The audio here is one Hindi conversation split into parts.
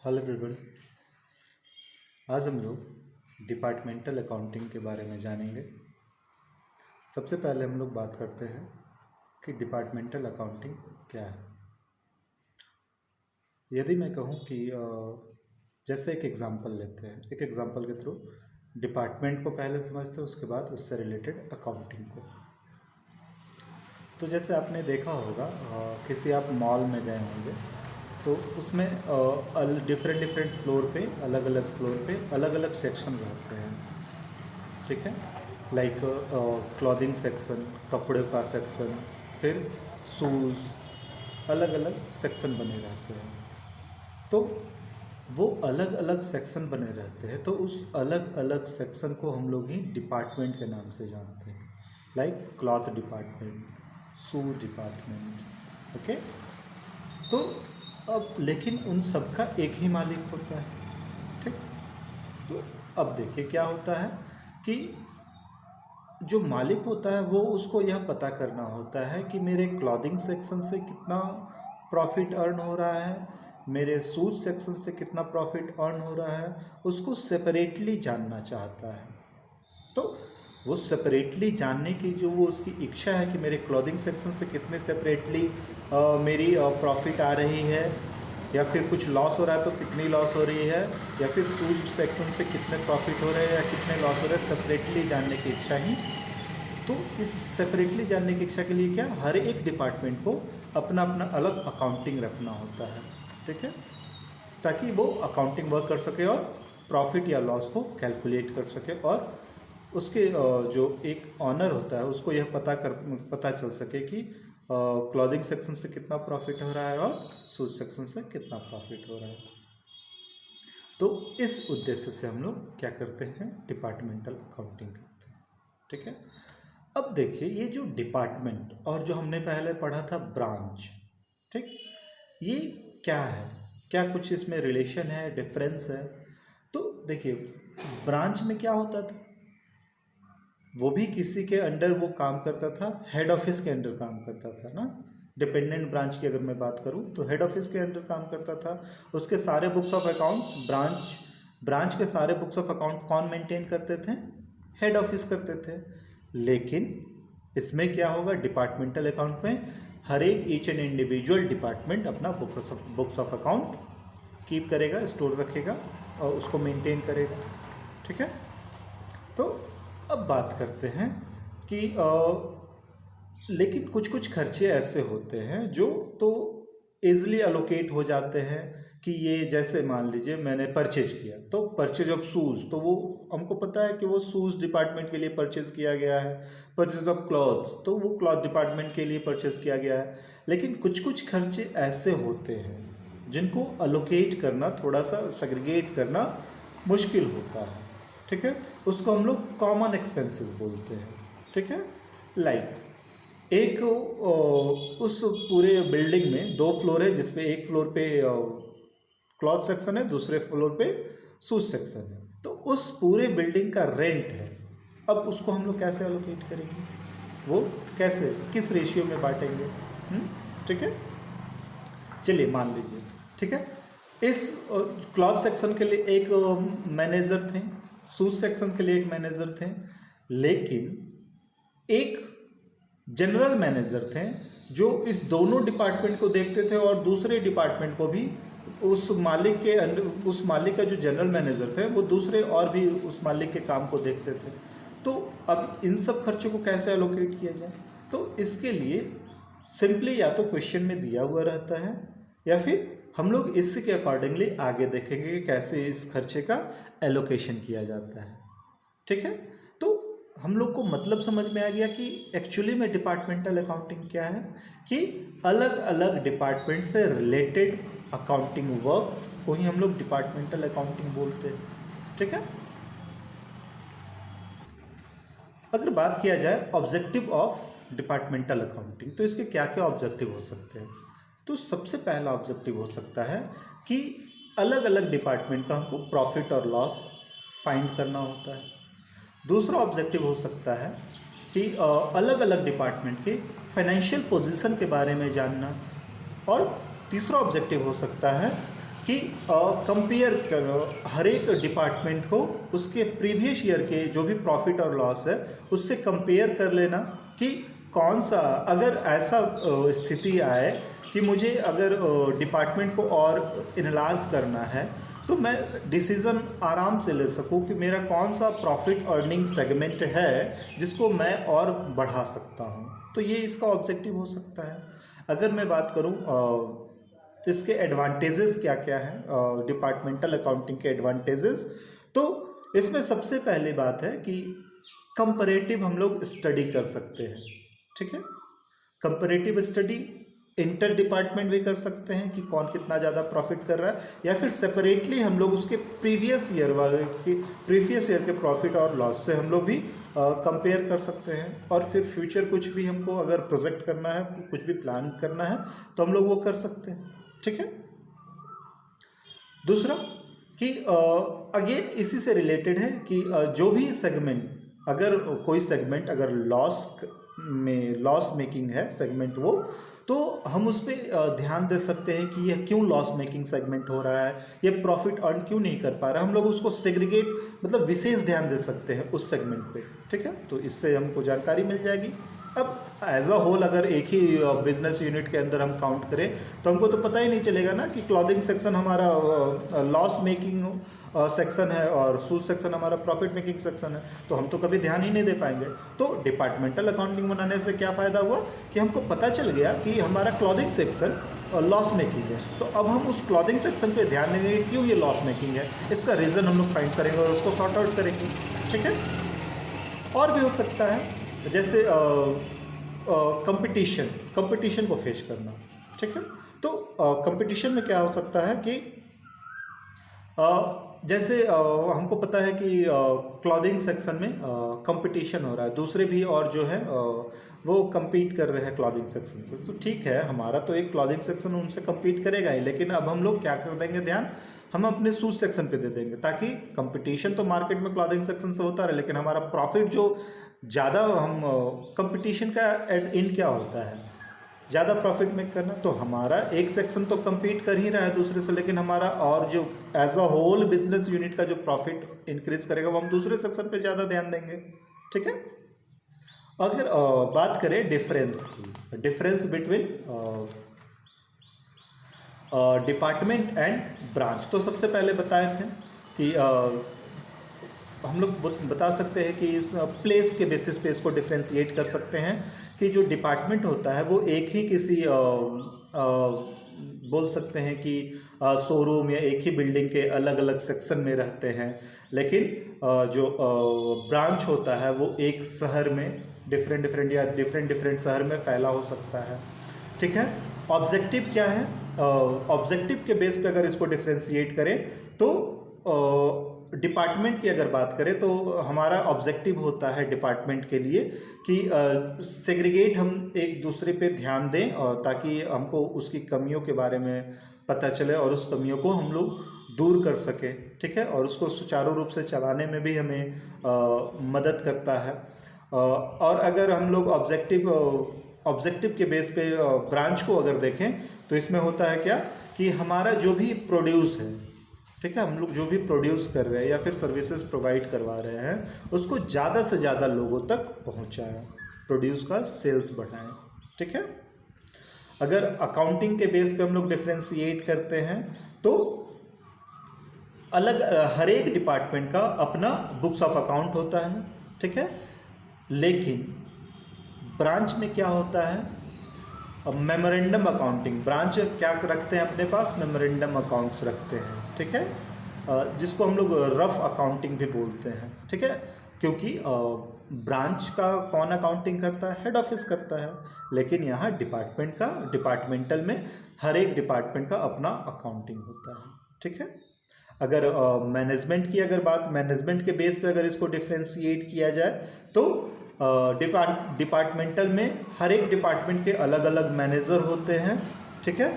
Hello everyone. आज हम लोग डिपार्टमेंटल अकाउंटिंग के बारे में जानेंगे। सबसे पहले हम लोग बात करते हैं कि डिपार्टमेंटल अकाउंटिंग क्या है। यदि मैं कहूँ कि जैसे एक एग्ज़ाम्पल लेते हैं, एक एग्ज़ाम्पल के थ्रू डिपार्टमेंट को पहले समझते हैं, उसके बाद उससे रिलेटेड अकाउंटिंग को। तो जैसे आपने देखा होगा किसी आप मॉल में गए होंगे तो उसमें डिफरेंट फ्लोर पे अलग अलग सेक्शन रहते हैं, ठीक है। लाइक क्लॉथिंग सेक्शन, कपड़े का सेक्शन, फिर शूज़, अलग अलग सेक्शन बने रहते हैं। तो वो अलग अलग सेक्शन बने रहते हैं, तो उस अलग अलग सेक्शन को हम लोग ही डिपार्टमेंट के नाम से जानते हैं। लाइक क्लॉथ डिपार्टमेंट, शू डिपार्टमेंट, ओके। तो अब लेकिन उन सब का एक ही मालिक होता है, ठीक। तो अब देखिए क्या होता है कि जो मालिक होता है वो उसको यह पता करना होता है कि मेरे क्लॉथिंग सेक्शन से कितना प्रॉफिट अर्न हो रहा है, मेरे शूज सेक्शन से कितना प्रॉफिट अर्न हो रहा है, उसको सेपरेटली जानना चाहता है। तो वो सेपरेटली जानने की जो वो उसकी इच्छा है कि मेरे क्लॉथिंग सेक्शन से कितने सेपरेटली मेरी प्रॉफिट आ रही है, या फिर कुछ लॉस हो रहा है तो कितनी लॉस हो रही है, या फिर शूज सेक्शन से कितने प्रॉफिट हो रहे हैं या कितने लॉस हो रहे हैं, सेपरेटली जानने की इच्छा ही। तो इस सेपरेटली जानने की इच्छा के लिए क्या, हर एक डिपार्टमेंट को अपना अपना अलग अकाउंटिंग रखना होता है, ठीक है, ताकि वो अकाउंटिंग वर्क कर सके और प्रॉफिट या लॉस को कैलकुलेट कर सके, और उसके जो एक ऑनर होता है उसको यह पता चल सके कि क्लॉथिंग सेक्शन से कितना प्रॉफिट हो रहा है और शूज सेक्शन से कितना प्रॉफिट हो रहा है। तो इस उद्देश्य से हम लोग क्या करते हैं, डिपार्टमेंटल अकाउंटिंग करते हैं, ठीक है। अब देखिए ये जो डिपार्टमेंट और जो हमने पहले पढ़ा था ब्रांच, ठीक, ये क्या है, क्या कुछ इसमें रिलेशन है, डिफरेंस है? तो देखिए ब्रांच में क्या होता था, वो भी किसी के अंडर वो काम करता था, हेड ऑफिस के अंडर काम करता था ना। डिपेंडेंट ब्रांच की अगर मैं बात करूं तो हेड ऑफिस के अंडर काम करता था। उसके सारे बुक्स ऑफ अकाउंट्स ब्रांच के सारे बुक्स ऑफ अकाउंट कौन मेंटेन करते थे, हेड ऑफिस करते थे। लेकिन इसमें क्या होगा, डिपार्टमेंटल अकाउंट में हर एक ईच एंड इंडिविजुअल डिपार्टमेंट अपना बुक्स ऑफ अकाउंट कीप करेगा, स्टोर रखेगा और उसको मेंटेन करेगा, ठीक है। तो अब बात करते हैं कि लेकिन कुछ कुछ खर्चे ऐसे होते हैं जो तो ईजिली अलोकेट हो जाते हैं कि ये, जैसे मान लीजिए मैंने परचेज किया, तो परचेज ऑफ शूज़, तो वो हमको पता है कि वो शूज़ डिपार्टमेंट के लिए परचेज किया गया है। परचेज ऑफ क्लॉथ्स, तो वो क्लॉथ डिपार्टमेंट के लिए परचेज किया गया है। लेकिन कुछ कुछ खर्चे ऐसे होते हैं जिनको अलोकेट करना, थोड़ा सा सेग्रीगेट करना मुश्किल होता है, ठीक है। उसको हम लोग कॉमन एक्सपेंसेस बोलते हैं, ठीक है। लाइक एक उस पूरे बिल्डिंग में 2 फ्लोर है, जिसपे एक फ्लोर पे क्लॉथ सेक्शन है, दूसरे फ्लोर पे शूज सेक्शन है। तो उस पूरे बिल्डिंग का रेंट है। अब उसको हम लोग कैसे एलोकेट करेंगे, वो कैसे, किस रेशियो में बांटेंगे, ठीक है। चलिए मान लीजिए, ठीक है, इस क्लॉथ सेक्शन के लिए एक मैनेजर थे, शूज सेक्शन के लिए एक मैनेजर थे, लेकिन एक जनरल मैनेजर थे जो इस दोनों डिपार्टमेंट को देखते थे और दूसरे डिपार्टमेंट को भी, उस मालिक का जो जनरल मैनेजर थे वो दूसरे और भी उस मालिक के काम को देखते थे। तो अब इन सब खर्चों को कैसे एलोकेट किया जाए, तो इसके लिए सिंपली या तो क्वेश्चन में दिया हुआ रहता है, या फिर हम लोग इसके अकॉर्डिंगली आगे देखेंगे कि कैसे इस खर्चे का एलोकेशन किया जाता है, ठीक है। तो हम लोग को मतलब समझ में आ गया कि एक्चुअली में डिपार्टमेंटल अकाउंटिंग क्या है, कि अलग अलग डिपार्टमेंट से रिलेटेड अकाउंटिंग वर्क को ही हम लोग डिपार्टमेंटल अकाउंटिंग बोलते हैं, ठीक है। अगर बात किया जाए ऑब्जेक्टिव ऑफ डिपार्टमेंटल अकाउंटिंग, तो इसके क्या क्या ऑब्जेक्टिव हो सकते हैं। तो सबसे पहला ऑब्जेक्टिव हो सकता है कि अलग अलग डिपार्टमेंट का हमको प्रॉफिट और लॉस फाइंड करना होता है। दूसरा ऑब्जेक्टिव हो सकता है कि अलग अलग डिपार्टमेंट के फाइनेंशियल पोजीशन के बारे में जानना। और तीसरा ऑब्जेक्टिव हो सकता है कि कंपेयर करो हर एक डिपार्टमेंट को उसके प्रीवियस ईयर के जो भी प्रॉफिट और लॉस है उससे कंपेयर कर लेना कि कौन सा, अगर ऐसा स्थिति आए कि मुझे अगर डिपार्टमेंट को और इनलाज करना है तो मैं डिसीज़न आराम से ले सकूं कि मेरा कौन सा प्रॉफिट अर्निंग सेगमेंट है जिसको मैं और बढ़ा सकता हूं। तो ये इसका ऑब्जेक्टिव हो सकता है। अगर मैं बात करूं इसके एडवांटेजेस क्या क्या हैं, डिपार्टमेंटल अकाउंटिंग के एडवांटेजेस, तो इसमें सबसे पहली बात है कि कंपैरेटिव हम लोग स्टडी कर सकते हैं। ठीक है, कंपैरेटिव स्टडी इंटर डिपार्टमेंट भी कर सकते हैं कि कौन कितना ज़्यादा प्रॉफिट कर रहा है, या फिर सेपरेटली हम लोग उसके प्रीवियस ईयर के प्रॉफिट और लॉस से हम लोग भी कंपेयर कर सकते हैं। और फिर फ्यूचर कुछ भी हमको अगर प्रोजेक्ट करना है, कुछ भी प्लान करना है तो हम लोग वो कर सकते हैं। ठीक है, दूसरा कि अगेन इसी से रिलेटेड है कि जो भी सेगमेंट, अगर कोई सेगमेंट अगर लॉस मेकिंग है सेगमेंट वो, तो हम उस पर ध्यान दे सकते हैं कि यह क्यों लॉस मेकिंग सेगमेंट हो रहा है, यह प्रॉफिट अर्न क्यों नहीं कर पा रहा है। हम लोग उसको सेग्रीगेट मतलब विशेष ध्यान दे सकते हैं उस सेगमेंट पे। ठीक है, तो इससे हमको जानकारी मिल जाएगी। अब एज अ होल अगर एक ही बिजनेस यूनिट के अंदर हम काउंट करें तो हमको तो पता ही नहीं चलेगा ना कि क्लॉथिंग सेक्शन हमारा लॉस मेकिंग सेक्शन है और शूज सेक्शन हमारा प्रॉफिट मेकिंग सेक्शन है, तो हम तो कभी ध्यान ही नहीं दे पाएंगे। तो डिपार्टमेंटल अकाउंटिंग बनाने से क्या फ़ायदा हुआ कि हमको पता चल गया कि हमारा क्लॉथिंग सेक्शन लॉस मेकिंग है, तो अब हम उस क्लॉथिंग सेक्शन पे ध्यान देंगे क्यों ये लॉस मेकिंग है, इसका रीज़न हम लोग फाइंड करेंगे और उसको सॉर्ट आउट करेंगे। ठीक है, और भी हो सकता है जैसे कंपटीशन को फेस करना। ठीक है, तो कंपटीशन में क्या हो सकता है कि जैसे हमको पता है कि क्लॉथिंग सेक्शन में कंपटीशन हो रहा है, दूसरे भी और जो है वो compete कर रहे हैं क्लॉथिंग सेक्शन से, तो ठीक है हमारा तो एक क्लॉथिंग सेक्शन उनसे compete करेगा ही, लेकिन अब हम लोग क्या कर देंगे ध्यान, हम अपने शूज सेक्शन पे दे देंगे ताकि कंपटीशन तो मार्केट में क्लॉथिंग सेक्शन से होता रहे, लेकिन हमारा प्रॉफिट जो ज़्यादा हम कंपटीशन का एट इन क्या होता है, ज़्यादा प्रॉफिट मेक करना। तो हमारा एक सेक्शन तो compete कर ही रहा है दूसरे से, लेकिन हमारा और जो as a whole business unit का जो प्रॉफिट इंक्रीज करेगा वो हम दूसरे सेक्शन पे ज़्यादा ध्यान देंगे। ठीक है, अगर बात करें डिफरेंस की, difference between department and branch, तो सबसे पहले बताए थे कि हम लोग बता सकते हैं कि इस प्लेस के बेसिस पे इसको डिफ्रेंशिएट कर सकते हैं कि जो डिपार्टमेंट होता है वो एक ही किसी बोल सकते हैं कि शोरूम या एक ही बिल्डिंग के अलग अलग सेक्शन में रहते हैं, लेकिन जो ब्रांच होता है वो एक शहर में डिफरेंट शहर में फैला हो सकता है। ठीक है, ऑब्जेक्टिव क्या है, ऑब्जेक्टिव के बेस पे अगर इसको डिफ्रेंशिएट करें तो डिपार्टमेंट की अगर बात करें तो हमारा ऑब्जेक्टिव होता है डिपार्टमेंट के लिए कि सेग्रीगेट हम एक दूसरे पे ध्यान दें और ताकि हमको उसकी कमियों के बारे में पता चले और उस कमियों को हम लोग दूर कर सकें। ठीक है, और उसको सुचारू रूप से चलाने में भी हमें मदद करता है। और अगर हम लोग ऑब्जेक्टिव के बेस पे ब्रांच को अगर देखें तो इसमें होता है क्या कि हमारा जो भी प्रोड्यूस है, ठीक है, हम लोग जो भी प्रोड्यूस कर रहे हैं या फिर सर्विसेज प्रोवाइड करवा रहे हैं उसको ज़्यादा से ज़्यादा लोगों तक पहुंचाएं, प्रोड्यूस का सेल्स बढ़ाएं। ठीक है, अगर अकाउंटिंग के बेस पे हम लोग डिफ्रेंशिएट करते हैं तो अलग हर एक डिपार्टमेंट का अपना बुक्स ऑफ अकाउंट होता है। ठीक है, लेकिन ब्रांच में क्या होता है, मेमोरेंडम अकाउंटिंग, ब्रांच क्या रखते हैं अपने पास, मेमोरेंडम अकाउंट्स रखते हैं। ठीक है, जिसको हम लोग रफ अकाउंटिंग भी बोलते हैं। ठीक है, क्योंकि ब्रांच का कौन अकाउंटिंग करता है, हेड ऑफिस करता है, लेकिन यहाँ डिपार्टमेंटल में हर एक डिपार्टमेंट का अपना अकाउंटिंग होता है। ठीक है, अगर मैनेजमेंट की अगर बात, मैनेजमेंट के बेस पे अगर इसको डिफ्रेंशिएट किया जाए तो डिपार्टमेंटल में हर एक डिपार्टमेंट के अलग अलग मैनेजर होते हैं। ठीक है,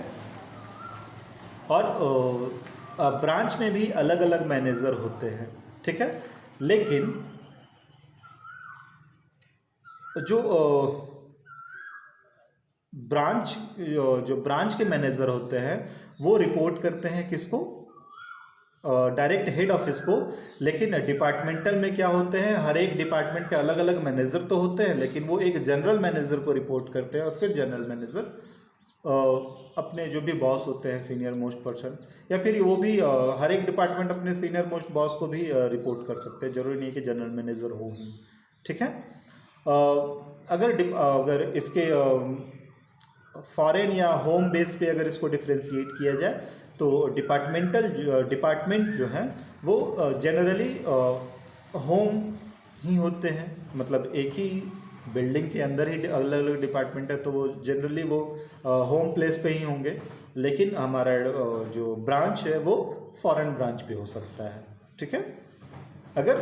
और ब्रांच में भी अलग अलग मैनेजर होते हैं। ठीक है, लेकिन जो ब्रांच के मैनेजर होते हैं वो रिपोर्ट करते हैं किसको, डायरेक्ट हेड ऑफिस को। लेकिन डिपार्टमेंटल में क्या होते हैं, हर एक डिपार्टमेंट के अलग अलग मैनेजर तो होते हैं, लेकिन वो एक जनरल मैनेजर को रिपोर्ट करते हैं और फिर जनरल मैनेजर अपने जो भी बॉस होते हैं, सीनियर मोस्ट पर्सन, या फिर वो भी हर एक डिपार्टमेंट अपने सीनियर मोस्ट बॉस को भी रिपोर्ट कर सकते हैं, जरूरी नहीं है कि जनरल मैनेजर हो ही। ठीक है। अगर इसके फॉरेन या होम बेस पे अगर इसको डिफ्रेंशिएट किया जाए तो डिपार्टमेंट जो है वो जनरली होम ही होते हैं, मतलब एक ही बिल्डिंग के अंदर ही अलग अलग डिपार्टमेंट है, तो वो जनरली वो होम प्लेस पे ही होंगे। लेकिन हमारा जो ब्रांच है वो फॉरेन ब्रांच भी हो सकता है। ठीक है। अगर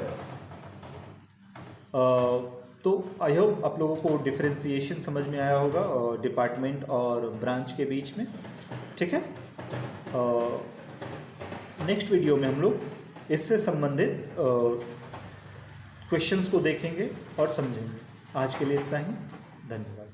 तो आई होप आप लोगों को डिफरेंशिएशन समझ में आया होगा डिपार्टमेंट और ब्रांच के बीच में। ठीक है। नेक्स्ट वीडियो में हम लोग इससे संबंधित क्वेश्चंस को देखेंगे और समझेंगे। आज के लिए इतना ही। धन्यवाद।